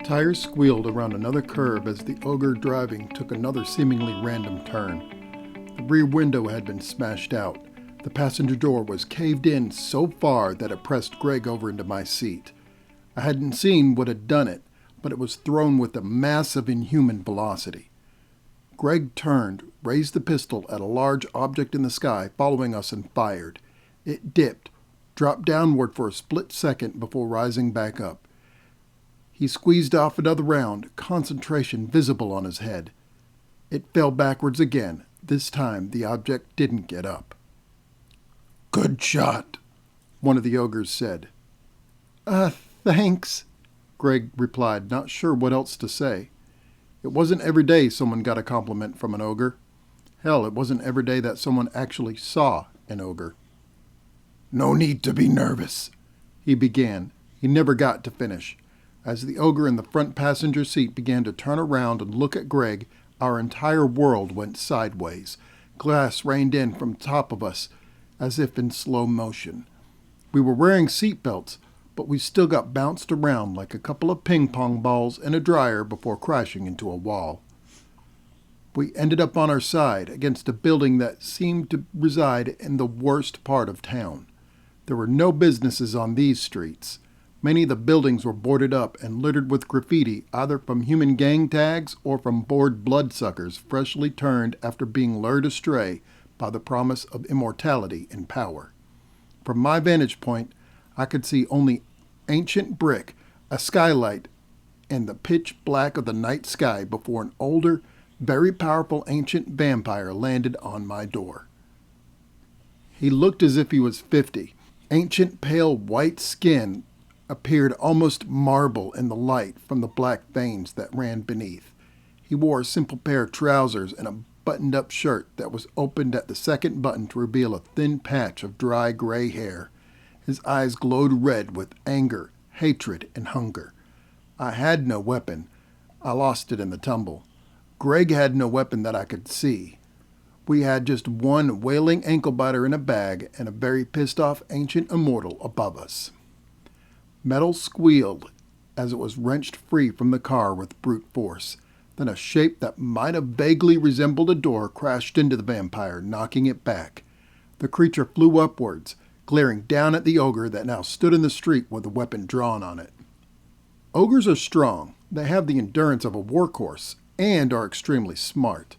Tires squealed around another curve as the ogre driving took another seemingly random turn. The rear window had been smashed out. The passenger door was caved in so far that it pressed Greg over into my seat. I hadn't seen what had done it, but it was thrown with a massive inhuman velocity. Greg turned, raised the pistol at a large object in the sky following us and fired. It dipped, dropped downward for a split second before rising back up. He squeezed off another round, concentration visible on his head. It fell backwards again. This time the object didn't get up. "Good shot," one of the ogres said. Thanks," Greg replied, not sure what else to say. It wasn't every day someone got a compliment from an ogre. Hell, it wasn't every day that someone actually saw an ogre. "No need to be nervous," he began. He never got to finish. As the ogre in the front passenger seat began to turn around and look at Greg, our entire world went sideways. Glass rained in from top of us, as if in slow motion. We were wearing seat belts, but we still got bounced around like a couple of ping-pong balls in a dryer before crashing into a wall. We ended up on our side, against a building that seemed to reside in the worst part of town. There were no businesses on these streets. Many of the buildings were boarded up and littered with graffiti, either from human gang tags or from bored bloodsuckers freshly turned after being lured astray by the promise of immortality and power. From my vantage point, I could see only ancient brick, a skylight, and the pitch black of the night sky before an older, very powerful ancient vampire landed on my door. He looked as if he was 50. Ancient pale white skin appeared almost marble in the light from the black veins that ran beneath. He wore a simple pair of trousers and a buttoned-up shirt that was opened at the second button to reveal a thin patch of dry gray hair. His eyes glowed red with anger, hatred, and hunger. I had no weapon. I lost it in the tumble. Greg had no weapon that I could see. We had just one wailing ankle-biter in a bag and a very pissed-off ancient immortal above us. Metal squealed as it was wrenched free from the car with brute force. Then a shape that might have vaguely resembled a door crashed into the vampire, knocking it back. The creature flew upwards, glaring down at the ogre that now stood in the street with a weapon drawn on it. Ogres are strong. They have the endurance of a workhorse and are extremely smart.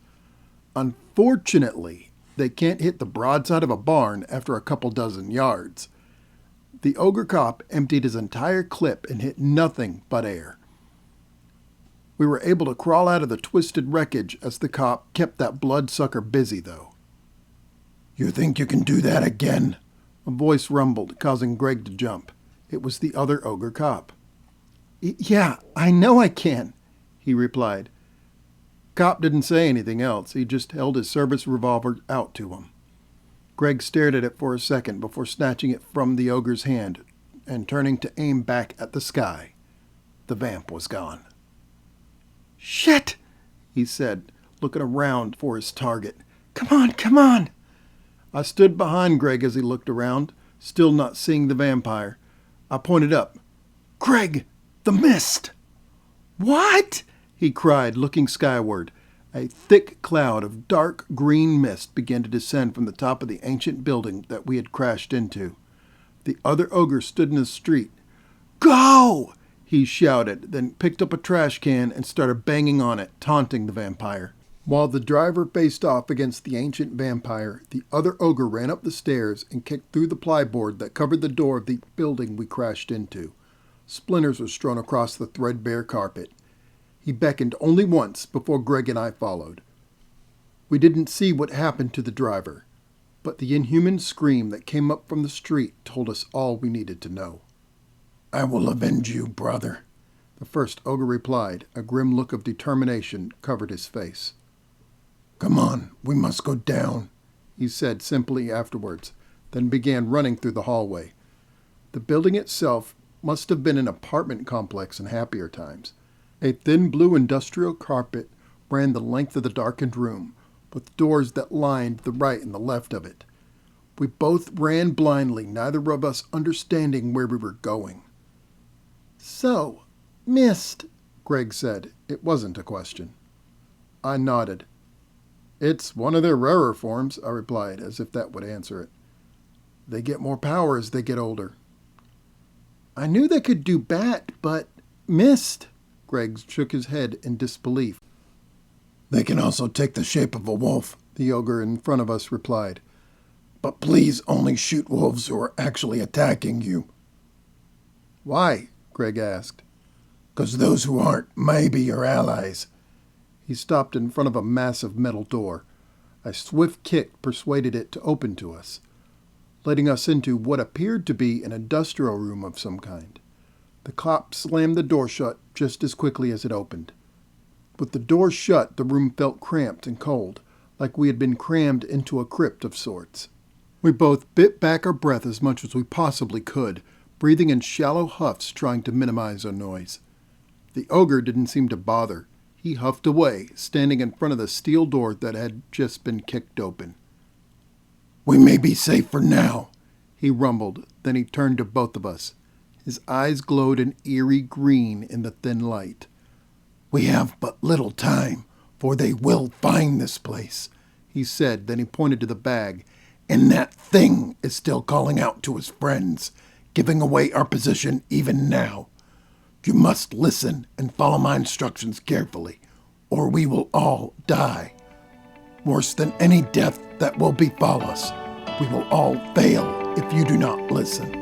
Unfortunately, they can't hit the broadside of a barn after a couple dozen yards. The ogre cop emptied his entire clip and hit nothing but air. We were able to crawl out of the twisted wreckage as the cop kept that bloodsucker busy, though. "You think you can do that again?" A voice rumbled, causing Greg to jump. It was the other ogre cop. Yeah, I know I can," he replied. Cop didn't say anything else. He just held his service revolver out to him. Greg stared at it for a second before snatching it from the ogre's hand and turning to aim back at the sky. The vamp was gone. "Shit," he said, looking around for his target. Come on. I stood behind Greg as he looked around, still not seeing the vampire. I pointed up. "Greg, the mist!" "What?" he cried, looking skyward. A thick cloud of dark green mist began to descend from the top of the ancient building that we had crashed into. The other ogre stood in the street. "Go!" he shouted, then picked up a trash can and started banging on it, taunting the vampire. While the driver faced off against the ancient vampire, the other ogre ran up the stairs and kicked through the plyboard that covered the door of the building we crashed into. Splinters were strewn across the threadbare carpet. He beckoned only once before Greg and I followed. We didn't see what happened to the driver, but the inhuman scream that came up from the street told us all we needed to know. "I will avenge you, brother," the first ogre replied. A grim look of determination covered his face. "Come on, we must go down," he said simply afterwards, then began running through the hallway. The building itself must have been an apartment complex in happier times. A thin blue industrial carpet ran the length of the darkened room, with doors that lined the right and the left of it. We both ran blindly, neither of us understanding where we were going. "So, mist," Greg said. It wasn't a question. I nodded. It's one of their rarer forms, I replied, as if that would answer it. They get more power as they get older. I knew they could do bat, but mist. Greg shook his head in disbelief. They can also take the shape of a wolf, The ogre in front of us replied. but please only shoot wolves who are actually attacking you. Why? Greg asked. 'Cause those who aren't may be your allies. He stopped in front of a massive metal door. A swift kick persuaded it to open to us, letting us into what appeared to be an industrial room of some kind. The cop slammed the door shut just as quickly as it opened. With the door shut, the room felt cramped and cold, like we had been crammed into a crypt of sorts. We both bit back our breath as much as we possibly could, breathing in shallow huffs trying to minimize our noise. The ogre didn't seem to bother. He huffed away, standing in front of the steel door that had just been kicked open. We may be safe for now, He rumbled, then he turned to both of us. His eyes glowed an eerie green in the thin light. We have but little time, for they will find this place, He said, then he pointed to the bag. and that thing is still calling out to his friends, giving away our position even now. You must listen and follow my instructions carefully, or we will all die. Worse than any death that will befall us, we will all fail if you do not listen.